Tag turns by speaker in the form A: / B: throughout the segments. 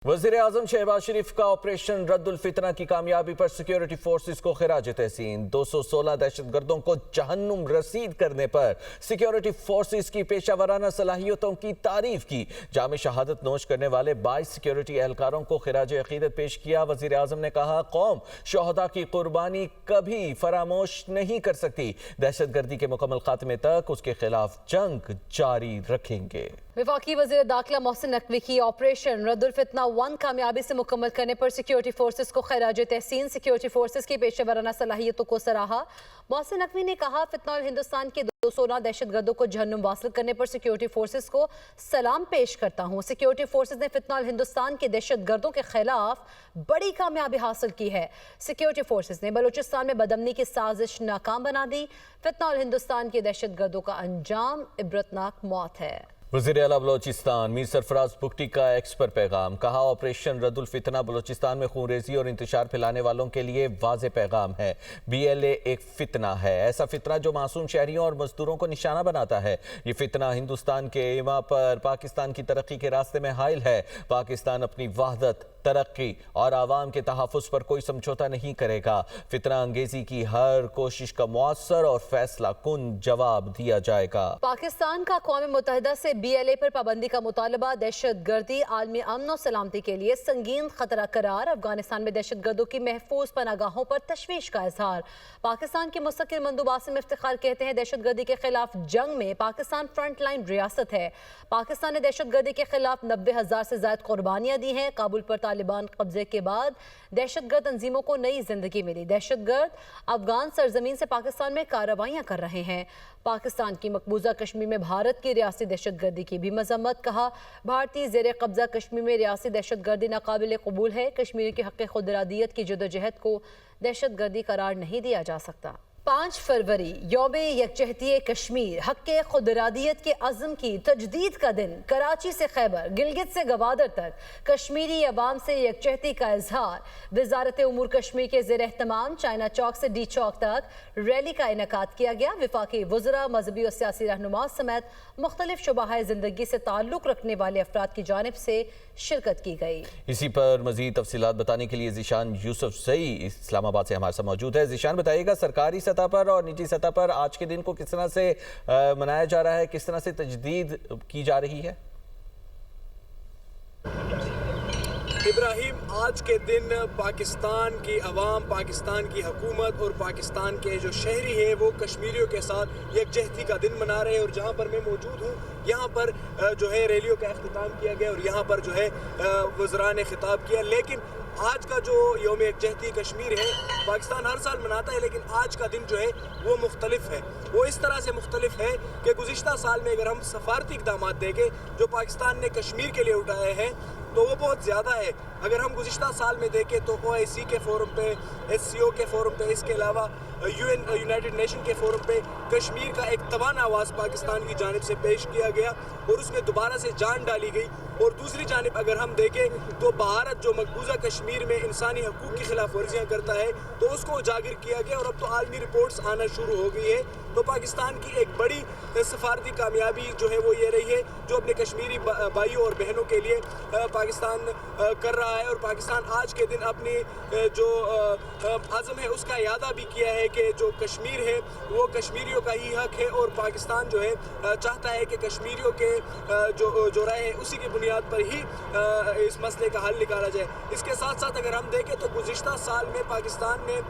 A: वज़ीर आज़म शहबाज शरीफ का ऑपरेशन रद्दुल फितना की कामयाबी पर सिक्योरिटी फोर्सेस को खिराज तहसीन। 216 दहशतगर्दों को जहन्नुम रसीद करने पर सिक्योरिटी फोर्सेस की पेशावराना सलाहियतों की तारीफ की। जाम शहादत नोश करने वाले 22 सिक्योरिटी एहलकारों को खिराज अकीदत पेश किया। वज़ीर आज़म ने कहा, कौम शोहदा की कुर्बानी कभी फरामोश नहीं कर सकती। दहशतगर्दी के मुकम्मल खात्मे तक उसके खिलाफ जंग जारी रखेंगे।
B: वफाकी वज़ीर दाखिला मोहसिन नकवी की ऑपरेशन रद्दुल फितना 1 कामयाबी से मुकम्मल करने पर सिक्योरिटी फोर्सेस को खिराज तहसीन। सिक्योरिटी फोर्सेस की पेशेवराना सलाहियतों को सराहा। मोहसिन नकवी ने कहा, फितना हिंदुस्तान के 216 दहशतगर्दों को जहन्नुम वासिल करने पर सिक्योरिटी फोर्सेस को सलाम पेश करता हूँ। सिक्योरिटी फोर्सेस ने फितना हिंदुस्तान के दहशतगर्दों के खिलाफ बड़ी कामयाबी हासिल की है। सिक्योरिटी फोर्सेस ने बलूचिस्तान में बदअमनी की साजिश नाकाम बना दी। फितना हिंदुस्तान के दहशतगर्दों का अंजाम इबरतनाक मौत है।
A: वज़ीर आला बलोचिस्तान मीर सरफराज बुगटी का एक्स पर पैगाम। कहा, ऑपरेशन रद्दुल फितना बलोचिस्तान में खूनरेज़ी और इंतशार फैलाने वालों के लिए वाज़े पैगाम है। BLA एक फितना है, ऐसा फितना जो मासूम शहरियों और मजदूरों को निशाना बनाता है। ये फितना हिंदुस्तान के ईमा पर पाकिस्तान की तरक्की के रास्ते में हाइल है। पाकिस्तान अपनी वहदत, तरक्की और आवाम के तहफ़्फ़ुज़ पर कोई समझौता नहीं करेगा। फितना अंगेज़ी की हर कोशिश का मुअस्सर और फैसला कुन जवाब दिया जाएगा।
B: पाकिस्तान का अक़वाम मुत्तहिदा से BLA पर पाबंदी का मुतालबा दहशतगर्दी आलमी अमन और सलामती के लिए संगीन खतरा करार। अफगानिस्तान में दहशतगर्दों की महफूज पनागाहों पर तशवीश का इजहार। पाकिस्तान के मुस्तकिल मंदूब आसिम इफ्तिखार कहते हैं, दहशतगर्दी के खिलाफ जंग में पाकिस्तान फ्रंट लाइन रियासत है। पाकिस्तान ने दहशतगर्दी के खिलाफ 90,000 से ज्यादा कुर्बानियां दी हैं। काबुल पर तालिबान कब्जे के बाद दहशतगर्द तंजीमों को नई जिंदगी मिली। दहशतगर्द अफगान सरजमीन से पाकिस्तान में कार्रवाइयां कर रहे हैं। पाकिस्तान की मकबूजा कश्मीर में भारत की रियासी दहशतगर्दी की भी मजम्मत। कहा, भारतीय ज़ेर कब्जा कश्मीर में रियासी दहशतगर्दी नाकाबिल कबूल है। कश्मीर के हक़ खुदरादियत की जदोजहद को दहशतगर्दी करार नहीं दिया जा सकता। 5 फरवरी यौम यकजहती कश्मीर, हक़ खुदरादियत के अज़्म की तजदीद का दिन। कराची से खैबर, गिलगित से गवादर तक कश्मीरी अवाम से यकजहती का इजहार। वज़ारत उमूर कश्मीर के ज़ेर एहतमाम चाइना चौक से डी चौक तक रैली का इनेकाद किया गया। वफाकी वज़रा, मजहबी और सियासी रहनुमा समेत मुख्तलिफ शुबाह ज़िंदगी से ताल्लुक़ रखने वाले अफराद की जानिब से शिरकत की गई।
A: इसी पर मज़ीद तफसीलात बताने के लिए ज़ीशान यूसुफ सई इस्लामाबाद से हमारे साथ मौजूद है। ज़ीशान, बताइएगा, सरकारी सतह पर और निजी सतह पर आज के दिन को किस तरह से मनाया जा रहा है, किस तरह से तजदीद की जा रही है?
C: इब्राहिम, आज के दिन पाकिस्तान की अवाम, पाकिस्तान की हुकूमत और पाकिस्तान के जो शहरी हैं वो कश्मीरियों के साथ यकजहती का दिन मना रहे हैं। और जहाँ पर मैं मौजूद हूँ यहाँ पर जो है रैलियों का अख्तिताम किया गया और यहाँ पर जो है वज़रा ने खिताब किया। लेकिन आज का जो यौम यकजहती कश्मीर है, पाकिस्तान हर साल मनाता है, लेकिन आज का दिन जो है वो मुख्तलिफ है। वो इस तरह से मुख्तलिफ है कि गुज़िश्ता साल में अगर हम सफारती इक़दामात देखें जो पाकिस्तान ने कश्मीर के लिए उठाए हैं तो वो बहुत ज़्यादा है। अगर हम गुज़िश्ता साल में देखें तो OIC के फ़ोरम पे, SCO के फ़ोरम पे, इसके अलावा यूनाइटेड नेशन के फ़ोरम पे कश्मीर का एक तवाना आवाज़ पाकिस्तान की जानिब से पेश किया गया और उसमें दोबारा से जान डाली गई। और दूसरी जानिब अगर हम देखें तो भारत जो मकबूजा कश्मीर में इंसानी हकूक़ की खिलाफ वर्जियाँ करता है तो उसको उजागर किया गया और अब तो आलमी रिपोर्ट्स आना शुरू हो गई है। तो पाकिस्तान की एक बड़ी सफारती कामयाबी जो है वो ये रही है जो अपने कश्मीरी भाइयों और बहनों के लिए पाकिस्तान कर रहा है। और पाकिस्तान आज के दिन अपनी जो आज़म है उसका इरादा भी किया है कि जो कश्मीर है वो कश्मीरियों का ही हक है और पाकिस्तान जो है चाहता है कि कश्मीरियों के जो राय है उसी की बुनियाद पर ही इस मसले का हल निकाला जाए। इसके साथ साथ अगर हम देखें तो गुज़िश्ता साल में पाकिस्तान ने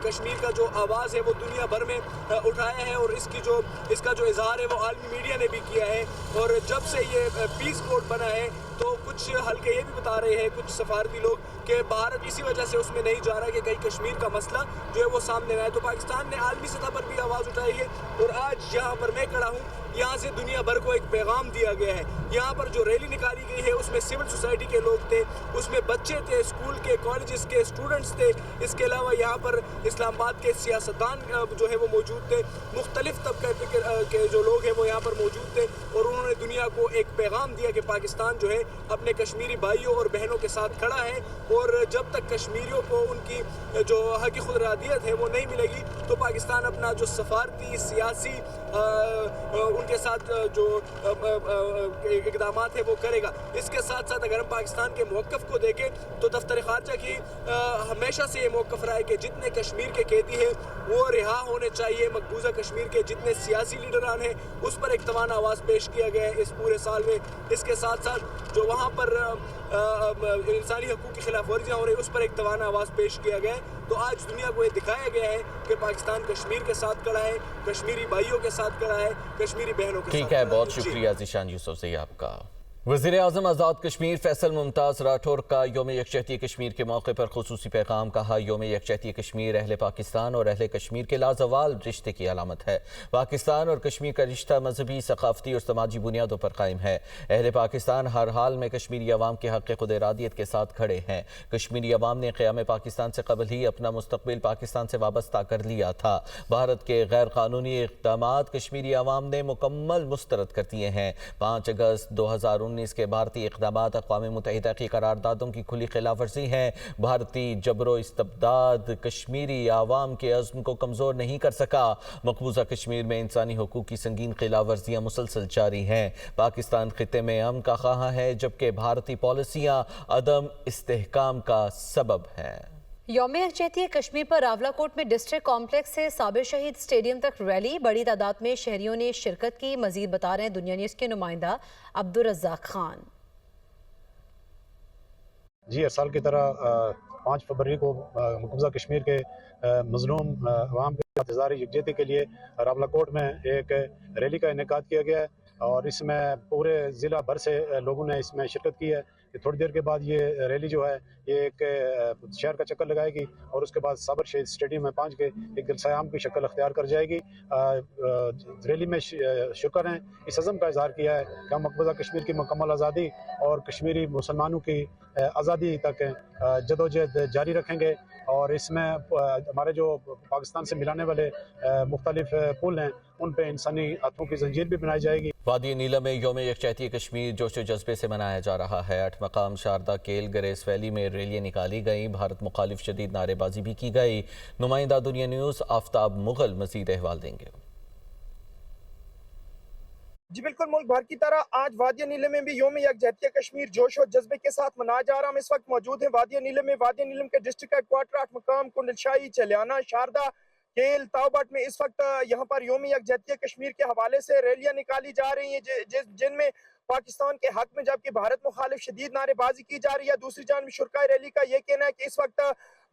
C: कश्मीर का जो आवाज़ है वो दुनिया भर में उठाया है और इसका जो इजहार है वो आलमी मीडिया ने भी किया है। और जब से ये पीस कोड बना है तो कुछ हल्के ये भी बता रहे हैं कुछ सफारती लोग कि भारत इसी वजह से उसमें नहीं जा रहा कि कहीं कश्मीर का मसला जो है वो सामने आए। तो पाकिस्तान ने आलमी सतह पर भी आवाज़ उठाई है और आज यहाँ पर मैं खड़ा हूँ, यहाँ से दुनिया भर को एक पैगाम दिया गया है। यहाँ पर जो रैली निकाली गई है उसमें सिविल सोसाइटी के लोग थे, उसमें बच्चे थे, स्कूल के, कॉलेजेस के स्टूडेंट्स थे। इसके अलावा यहाँ पर इस्लामाबाद के सियासतदान जो है वो मौजूद थे, मुख्तलिफ तबके के जो लोग हैं वो यहाँ पर मौजूद थे और उन्होंने दुनिया को एक पैगाम दिया कि पाकिस्तान जो है अपने कश्मीरी भाइयों और बहनों के साथ खड़ा है और जब तक कश्मीरियों को उनकी जो हक़ खुदरादियत है वो नहीं मिलेगी तो पाकिस्तान अपना जो सफारती, सियासी ان کے ساتھ جو اقدامات ہیں وہ کرے گا۔ اس کے ساتھ ساتھ اگر ہم پاکستان کے موقف کو دیکھیں تو دفتر خارجہ کی ہمیشہ سے یہ موقف رہا ہے کہ جتنے کشمیر کے قیدی ہیں وہ رہا ہونے چاہیے۔ مقبوضہ کشمیر کے جتنے سیاسی لیڈران ہیں اس پر ایک توانا آواز پیش کیا گیا ہے اس پورے سال میں۔ اس کے ساتھ ساتھ جو وہاں پر انسانی حقوق کی خلاف ورزیاں ہو رہی ہیں اس پر ایک توانا آواز پیش کیا گیا ہے۔ تو آج دنیا کو یہ دکھایا گیا ہے کہ پاکستان کشمیر کے ساتھ کھڑا ہے، کشمیری بھائیوں کے ساتھ کھڑا ہے، کشمیری بہنوں کے ساتھ۔
A: ٹھیک ہے، بہت شکریہ ذیشان یوسف سے آپ کا۔ وزیر اعظم آزاد کشمیر فیصل ممتاز راٹھور کا یوم یکجہتی کشمیر کے موقع پر خصوصی پیغام۔ کہا یوم یکجہتی کشمیر اہل پاکستان اور اہل کشمیر کے لازوال رشتے کی علامت ہے۔ پاکستان اور کشمیر کا رشتہ مذہبی، ثقافتی اور سماجی بنیادوں پر قائم ہے۔ اہل پاکستان ہر حال میں کشمیری عوام کے حق خود ارادیت کے ساتھ کھڑے ہیں۔ کشمیری عوام نے قیام پاکستان سے قبل ہی اپنا مستقبل پاکستان سے وابستہ کر لیا تھا۔ بھارت کے غیر قانونی اقدامات کشمیری عوام نے مکمل مسترد کر دیے ہیں۔ 5 اگست 2019 کے بھارتی اقدامات اقوام متحدہ کی قراردادوں کی کھلی خلاف ورزی ہیں۔ بھارتی جبر و استبداد کشمیری عوام کے عزم کو کمزور نہیں کر سکا۔ مقبوضہ کشمیر میں انسانی حقوق کی سنگین خلاف ورزیاں مسلسل جاری ہیں۔ پاکستان خطے میں امن کا خواہاں ہے جبکہ بھارتی پالیسیاں عدم استحکام کا سبب ہیں۔
B: یوم یکجہتی کشمیر پر راولاکوٹ میں ڈسٹرکٹ کمپلیکس سے صابر شہید سٹیڈیم تک ریلی، بڑی تعداد میں شہریوں نے شرکت کی۔ مزید بتا رہے ہیں دنیا نیوز کے نمائندہ عبدالرزاق خان۔
D: جی، ہر سال کی طرح 5 فروری کو مقبوضہ کشمیر کے مظلوم عوام کے اظہار یکجہتی کے لیے راولاکوٹ میں ایک ریلی کا انعقاد کیا گیا ہے اور اس میں پورے ضلع بھر سے لوگوں نے اس میں شرکت کی ہے۔ تھوڑی دیر کے بعد یہ ریلی جو ہے یہ ایک شہر کا چکر لگائے گی اور اس کے بعد صابر شہید اسٹیڈیم میں پہنچ کے ایک جلسہ عام کی شکل اختیار کر جائے گی۔ ریلی میں شکر ہیں اس عزم کا اظہار کیا ہے کہ ہم مقبوضہ کشمیر کی مکمل آزادی اور کشمیری مسلمانوں کی آزادی تک جدوجہد جاری رکھیں گے اور اس میں ہمارے جو پاکستان سے ملانے والے مختلف پل ہیں ان پہ انسانی ہاتھوں کی زنجیر بھی بنائی جائے گی۔
A: وادی نیلم میں یوم یکجہتی کشمیر جوش و جذبے سے منایا جا رہا ہے۔ 8 مقام شاردا کیل گریس ویلی میں ریلیاں نکالی گئیں، بھارت مخالف شدید نعرے بازی بھی کی گئی۔ نمائندہ دنیا نیوز آفتاب مغل مزید احوال دیں گے۔
E: جی بالکل، ملک بھر کی طرح آج وادی نیلم میں بھی یوم یکجہتی کشمیر جوش و جذبے کے ساتھ منایا جا رہا ہے۔ ہم اس وقت موجود ہیں وادی نیلم میں۔ وادی نیلم کے ڈسٹرکٹ ہیڈ کوارٹر 8 مقام کنڈل شاہی، چلیانہ، شاردا کیل، تاؤبٹ میں اس وقت یہاں پر یوم یکجہتی کشمیر کے حوالے سے ریلیاں نکالی جا رہی ہیں جن میں پاکستان کے حق میں جبکہ بھارت مخالف شدید نعرے بازی کی جا رہی ہے۔ دوسری جانب شرکائے ریلی کا یہ کہنا ہے کہ اس وقت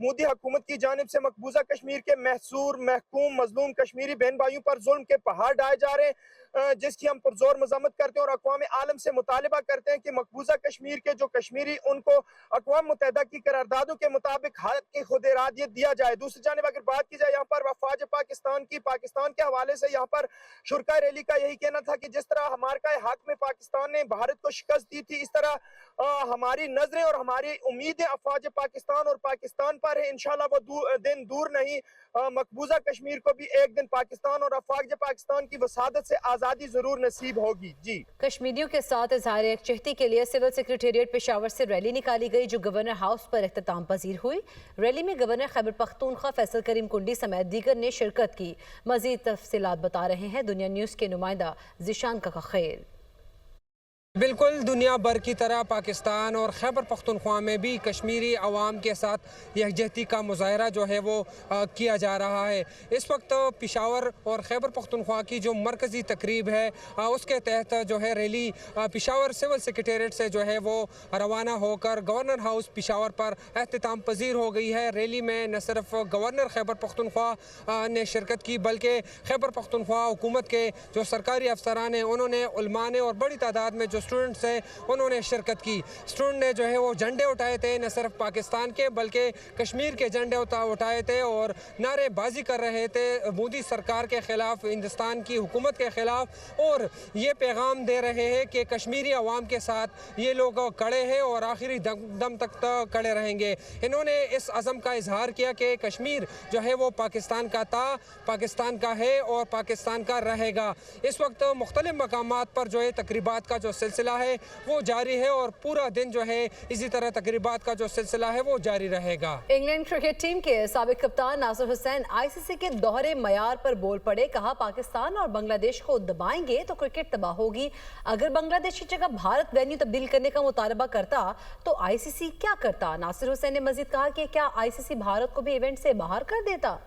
E: مودی حکومت کی جانب سے مقبوضہ کشمیر کے محصور، محکوم، مظلوم کشمیری بہن بھائیوں پر ظلم کے پہاڑ ڈھائے جا رہے ہیں، جس کی ہم پرزور مذمت کرتے ہیں اور اقوام عالم سے مطالبہ کرتے ہیں کہ مقبوضہ کشمیر کے جو کشمیری ان کو اقوام متحدہ کی قراردادوں کے مطابق حق کی خود ارادیت دیا جائے۔ دوسری جانب اگر بات کی جائے یہاں پر وفاج پاکستان کے حوالے سے یہاں پر شرکائے ریلی کا یہی کہنا تھا کہ جس طرح ہمارکا حق میں پاکستان نے بھارت کو شکست دی تھی، اس طرح ہماری نظریں اور ہماری امیدیں افواج پاکستان اور پاکستان پر ہیں۔ انشاءاللہ وہ دن دور نہیں، مقبوضہ کشمیر کو بھی ایک دن پاکستان اور افواج پاکستان کی وسادت سے آزادی ضرور نصیب ہوگی۔ جی،
B: کشمیریوں کے ساتھ اظہار یکجہتی کے لیے سول سیکریٹریٹ پشاور سے ریلی نکالی گئی جو گورنر ہاؤس پر اختتام پذیر ہوئی۔ ریلی میں گورنر خیبر پختونخوا فیصل کریم کنڈی سمیت دیگر نے شرکت کی۔ مزید تفصیلات بتا رہے ہیں دنیا نیوز کے نمائندہ ذیشان کا خیر۔
F: بالکل، دنیا بھر کی طرح پاکستان اور خیبر پختونخوا میں بھی کشمیری عوام کے ساتھ یکجہتی کا مظاہرہ جو ہے وہ کیا جا رہا ہے۔ اس وقت پشاور اور خیبر پختونخوا کی جو مرکزی تقریب ہے اس کے تحت جو ہے ریلی پشاور سول سیکریٹریٹ سے جو ہے وہ روانہ ہو کر گورنر ہاؤس پشاور پر اختتام پذیر ہو گئی ہے۔ ریلی میں نہ صرف گورنر خیبر پختونخوا نے شرکت کی بلکہ خیبر پختونخوا حکومت کے جو سرکاری افسران ہیں انہوں نے، علماء نے اور بڑی تعداد میں جو اسٹوڈنٹس ہیں انہوں نے شرکت کی۔ اسٹوڈنٹ نے جو ہے وہ جھنڈے اٹھائے تھے، نہ صرف پاکستان کے بلکہ کشمیر کے جھنڈے اٹھائے تھے اور نعرے بازی کر رہے تھے مودی سرکار کے خلاف، ہندوستان کی حکومت کے خلاف، اور یہ پیغام دے رہے ہیں کہ کشمیری عوام کے ساتھ یہ لوگ کڑے ہیں اور آخری دم تک کڑے رہیں گے۔ انہوں نے اس عزم کا اظہار کیا کہ کشمیر جو ہے وہ پاکستان کا تھا، پاکستان کا ہے اور پاکستان کا رہے گا۔ اس وقت مختلف مقامات پر جو ہے تقریبات کا جو سلسلہ सिलसिला है वो जारी है और पूरा दिन जो है इसी तरह तकरीबात का जो सिलसिला है वो जारी रहेगा।
B: इंग्लैंड क्रिकेट टीम के साबिक कप्तान नासिर हुसैन आईसीसी के दोहरे मयार पर बोल पड़े। कहा पाकिस्तान और बांग्लादेश को दबाएंगे तो क्रिकेट तबाह होगी। अगर बांग्लादेश की जगह भारत वेन्यू तब्दील करने का मुतालबा करता तो आईसीसी क्या करता। नासिर हुसैन ने मजीद कहा कि क्या आईसीसी भारत को भी इवेंट से बाहर कर देता।